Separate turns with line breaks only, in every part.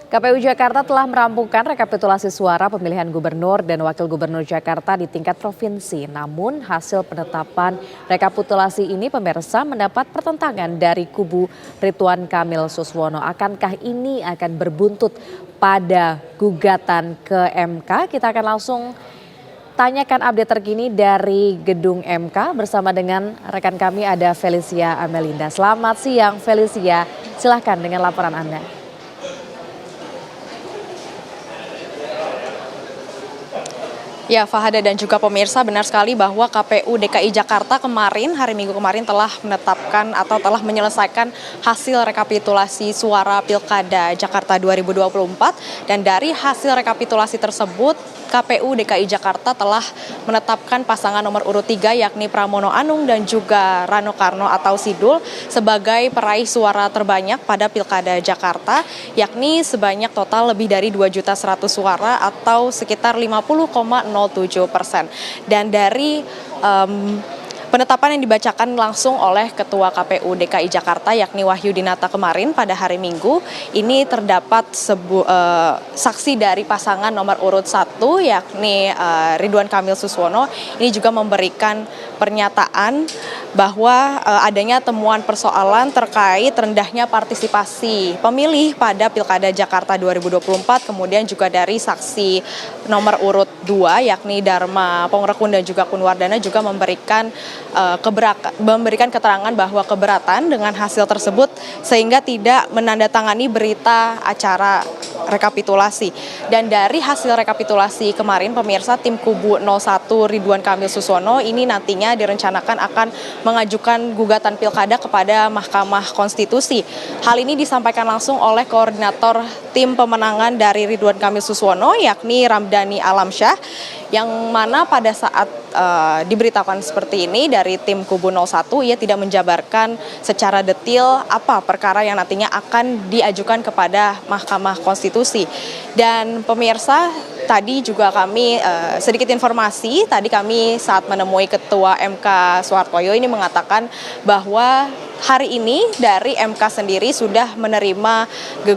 KPU Jakarta telah merampungkan rekapitulasi suara pemilihan gubernur dan wakil gubernur Jakarta di tingkat provinsi. Namun hasil penetapan rekapitulasi ini pemirsa mendapat pertentangan dari kubu Ridwan Kamil Suswono. Akankah ini akan berbuntut pada gugatan ke MK? Kita akan langsung tanyakan update terkini dari gedung MK bersama dengan rekan kami ada Felicia Amelinda. Selamat siang Felicia, silahkan dengan laporan Anda.
Ya, Fahada dan juga pemirsa, benar sekali bahwa KPU DKI Jakarta kemarin, hari Minggu kemarin telah menetapkan atau telah menyelesaikan hasil rekapitulasi suara Pilkada Jakarta 2024. Dan dari hasil rekapitulasi tersebut, KPU DKI Jakarta telah menetapkan pasangan nomor urut 3 yakni Pramono Anung dan juga Rano Karno atau Sidul sebagai peraih suara terbanyak pada Pilkada Jakarta, yakni sebanyak total lebih dari 2.100.000 suara atau sekitar 50,07%. Dan dari penetapan yang dibacakan langsung oleh Ketua KPU DKI Jakarta yakni Wahyudinata kemarin pada hari Minggu, ini terdapat saksi dari pasangan nomor urut 1 yakni Ridwan Kamil Suswono. Ini juga memberikan pernyataan bahwa adanya temuan persoalan terkait rendahnya partisipasi pemilih pada Pilkada Jakarta 2024, kemudian juga dari saksi nomor urut 2 yakni Dharma Pongrekun dan juga Kunwardana juga memberikan keterangan bahwa keberatan dengan hasil tersebut sehingga tidak menandatangani berita acara rekapitulasi. Dan dari hasil rekapitulasi kemarin pemirsa, tim kubu 01 Ridwan Kamil Suswono ini nantinya direncanakan akan mengajukan gugatan pilkada kepada Mahkamah Konstitusi. Hal ini disampaikan langsung oleh koordinator tim pemenangan dari Ridwan Kamil Suswono yakni Ramdhani Alamsyah, yang mana pada saat diberitakan seperti ini dari tim kubu 01, ia tidak menjabarkan secara detail apa perkara yang nantinya akan diajukan kepada Mahkamah Konstitusi. Dan pemirsa, tadi juga kami sedikit informasi, tadi kami saat menemui Ketua MK Soehartoyo ini mengatakan bahwa hari ini dari MK sendiri sudah menerima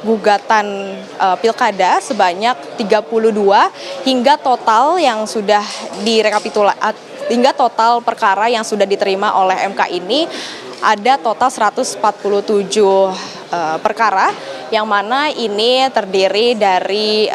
gugatan pilkada sebanyak 32 hingga total yang sudah hingga total perkara yang sudah diterima oleh MK ini ada total 147 perkara, yang mana ini terdiri dari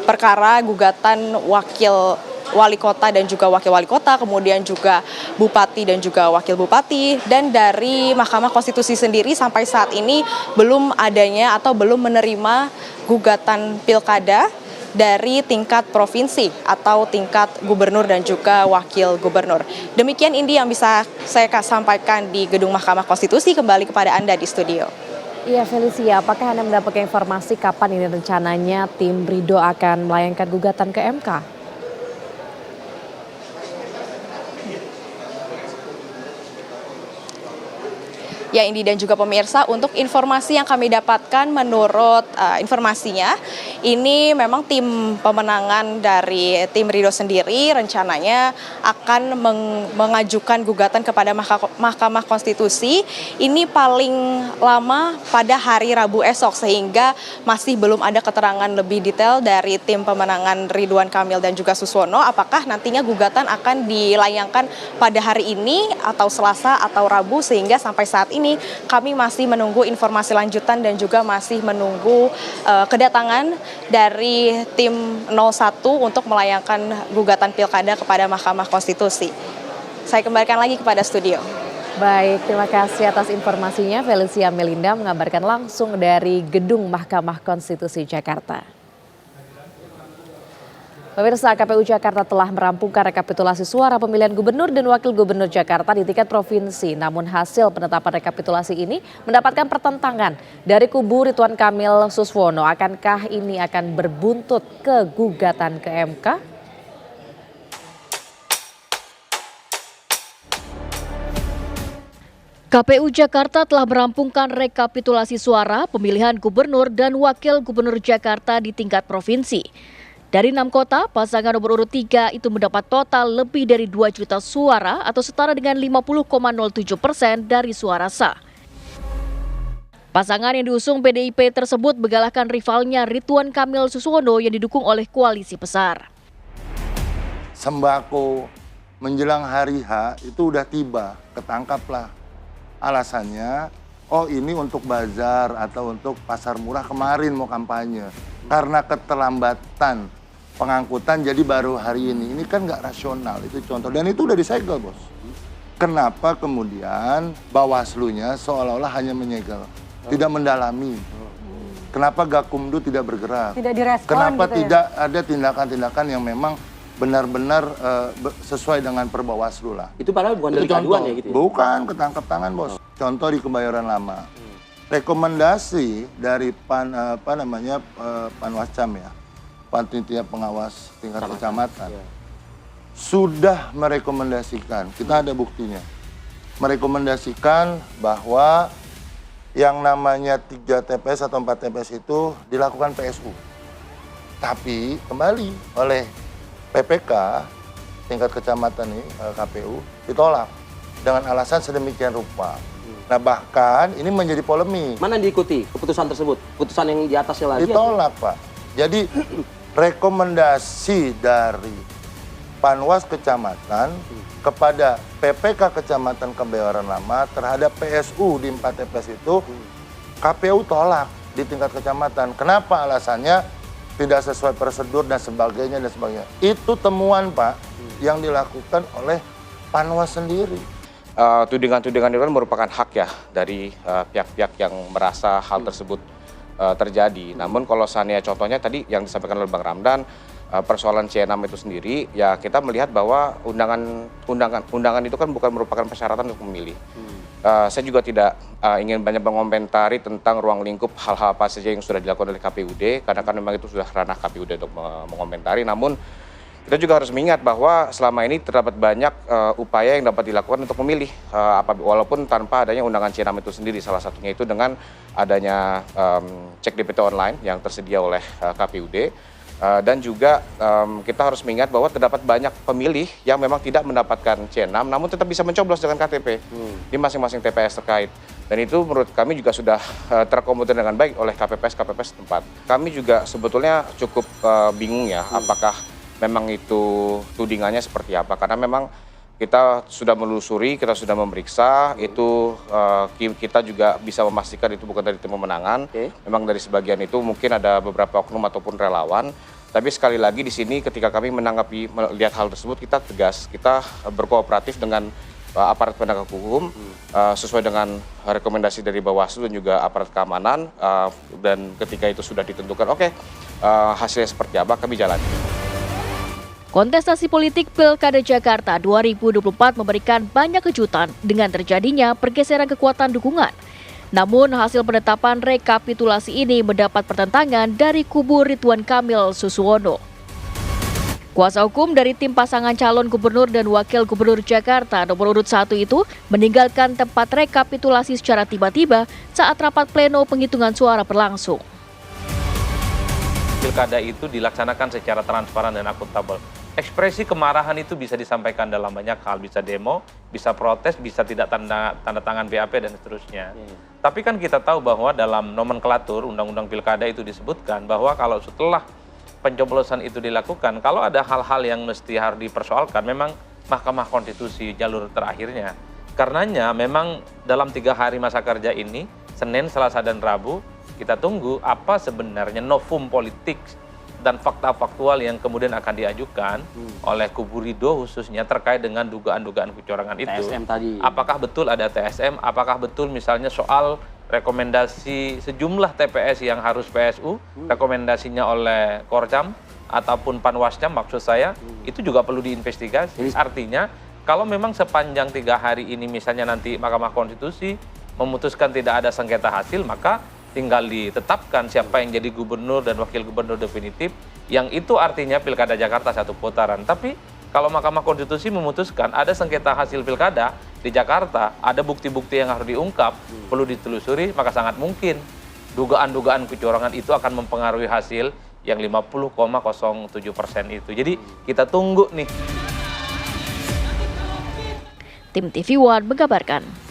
perkara gugatan wakil wali kota dan juga wakil wali kota, kemudian juga bupati dan juga wakil bupati. Dan dari Mahkamah Konstitusi sendiri sampai saat ini belum adanya atau belum menerima gugatan pilkada dari tingkat provinsi atau tingkat gubernur dan juga wakil gubernur. Demikian Indi yang bisa saya sampaikan di gedung Mahkamah Konstitusi. Kembali kepada Anda di studio.
Iya Felicia, apakah Anda mendapatkan informasi kapan ini rencananya tim Ridho akan melayangkan gugatan ke MK?
Ya, Indi dan juga pemirsa, untuk informasi yang kami dapatkan menurut informasinya, ini memang tim pemenangan dari tim Ridho sendiri rencananya akan mengajukan gugatan kepada Mahkamah Konstitusi ini paling lama pada hari Rabu esok, sehingga masih belum ada keterangan lebih detail dari tim pemenangan Ridwan Kamil dan juga Suswono apakah nantinya gugatan akan dilayangkan pada hari ini atau Selasa atau Rabu, sehingga sampai saat ini kami masih menunggu informasi lanjutan dan juga masih menunggu kedatangan dari tim 01 untuk melayangkan gugatan pilkada kepada Mahkamah Konstitusi. Saya kembalikan lagi kepada studio.
Baik, terima kasih atas informasinya. Felicia Amelinda mengabarkan langsung dari gedung Mahkamah Konstitusi Jakarta. Pemirsa, KPU Jakarta telah merampungkan rekapitulasi suara pemilihan gubernur dan wakil gubernur Jakarta di tingkat provinsi. Namun hasil penetapan rekapitulasi ini mendapatkan pertentangan dari kubu Ridwan Kamil Suswono. Akankah ini akan berbuntut ke gugatan ke MK?
KPU Jakarta telah merampungkan rekapitulasi suara pemilihan gubernur dan wakil gubernur Jakarta di tingkat provinsi. Dari 6 kota, pasangan nomor urut 3 itu mendapat total lebih dari 2 juta suara atau setara dengan 50,07% dari suara sah. Pasangan yang diusung PDIP tersebut mengalahkan rivalnya Ridwan Kamil Suswono yang didukung oleh koalisi besar.
Sembako menjelang hari H itu udah tiba, ketangkaplah. Alasannya, oh ini untuk bazar atau untuk pasar murah kemarin mau kampanye. Karena keterlambatan pengangkutan jadi baru hari ini. Ini kan nggak rasional, itu contoh. Dan itu udah disegel, Bos. Kenapa kemudian Bawaslu-nya seolah-olah hanya menyegel, tidak mendalami? Kenapa Gakumdu tidak bergerak?
Tidak direspon.
Kenapa
gitu
tidak ada tindakan-tindakan yang memang benar-benar sesuai dengan Perbawaslu lah?
Itu padahal bukan delik aduan ya gitu ya?
Bukan, ketangkap tangan, Bos. Contoh di Kebayoran Lama. Rekomendasi dari Panwascam ya, Panitia Pengawas Tingkat Kecamatan, sudah merekomendasikan, kita ada buktinya, merekomendasikan bahwa yang namanya 3 TPS atau 4 TPS itu dilakukan PSU. Tapi kembali oleh PPK tingkat kecamatan ini, KPU, ditolak dengan alasan sedemikian rupa. Nah bahkan ini menjadi polemik.
Mana yang diikuti keputusan tersebut? Keputusan yang di atasnya lagi?
Ditolak, Pak. Jadi rekomendasi dari Panwas Kecamatan kepada PPK Kecamatan Kebayoran Lama terhadap PSU di 4 TPS itu KPU tolak di tingkat kecamatan. Kenapa? Alasannya tidak sesuai prosedur dan sebagainya dan sebagainya. Itu temuan, Pak, yang dilakukan oleh Panwas sendiri.
Tudingan-tudingan itu kan merupakan hak ya dari pihak-pihak yang merasa hal tersebut terjadi. Namun kalau seandainya contohnya tadi yang disampaikan oleh Bang Ramdan, persoalan C6 itu sendiri, ya kita melihat bahwa undangan itu kan bukan merupakan persyaratan untuk memilih. Saya juga tidak ingin banyak mengomentari tentang ruang lingkup hal-hal apa saja yang sudah dilakukan oleh KPUD, karena kan memang itu sudah ranah KPUD untuk mengomentari. Namun kita juga harus mengingat bahwa selama ini terdapat banyak upaya yang dapat dilakukan untuk memilih, walaupun tanpa adanya undangan C6 itu sendiri. Salah satunya itu dengan adanya cek DPT online yang tersedia oleh KPUD. Dan juga kita harus mengingat bahwa terdapat banyak pemilih yang memang tidak mendapatkan C6 namun tetap bisa mencoblos dengan KTP di masing-masing TPS terkait. Dan itu menurut kami juga sudah terakomodir dengan baik oleh KPPS setempat. Kami juga sebetulnya cukup bingung ya apakah memang itu tudingannya seperti apa. Karena memang kita sudah menelusuri, kita sudah memeriksa, itu kita juga bisa memastikan itu bukan dari tim pemenangan. Memang dari sebagian itu mungkin ada beberapa oknum ataupun relawan. Tapi sekali lagi di sini ketika kami melihat hal tersebut, kita tegas, kita berkooperatif dengan aparat penegak hukum sesuai dengan rekomendasi dari Bawaslu dan juga aparat keamanan. Dan ketika itu sudah ditentukan, hasilnya seperti apa, kami jalani.
Kontestasi politik Pilkada Jakarta 2024 memberikan banyak kejutan dengan terjadinya pergeseran kekuatan dukungan. Namun hasil penetapan rekapitulasi ini mendapat pertentangan dari kubu Ridwan Kamil Suswono. Kuasa hukum dari tim pasangan calon gubernur dan wakil gubernur Jakarta nomor urut 1 itu meninggalkan tempat rekapitulasi secara tiba-tiba saat rapat pleno penghitungan suara berlangsung.
Pilkada itu dilaksanakan secara transparan dan akuntabel. Ekspresi kemarahan itu bisa disampaikan dalam banyak hal, bisa demo, bisa protes, bisa tidak tanda tangan BAP dan seterusnya. Tapi kan kita tahu bahwa dalam nomenklatur Undang-Undang Pilkada itu disebutkan bahwa kalau setelah pencoblosan itu dilakukan, kalau ada hal-hal yang mesti harus dipersoalkan, memang Mahkamah Konstitusi jalur terakhirnya. Karenanya memang dalam 3 hari masa kerja ini, Senin, Selasa, dan Rabu, kita tunggu apa sebenarnya novum politik dan fakta faktual yang kemudian akan diajukan oleh kubu Ridho khususnya terkait dengan dugaan-dugaan kecurangan itu.
TSM tadi.
Apakah betul ada TSM, apakah betul misalnya soal rekomendasi sejumlah TPS yang harus PSU, rekomendasinya oleh Korcam ataupun Panwascam maksud saya, itu juga perlu diinvestigasi. Artinya kalau memang sepanjang 3 hari ini misalnya nanti Mahkamah Konstitusi memutuskan tidak ada sengketa hasil, maka tinggal ditetapkan siapa yang jadi gubernur dan wakil gubernur definitif, yang itu artinya Pilkada Jakarta 1 putaran. Tapi kalau Mahkamah Konstitusi memutuskan ada sengketa hasil Pilkada di Jakarta, ada bukti-bukti yang harus diungkap, perlu ditelusuri, maka sangat mungkin dugaan-dugaan kecurangan itu akan mempengaruhi hasil yang 50,07% itu. Jadi kita tunggu nih.
Tim TV One mengabarkan.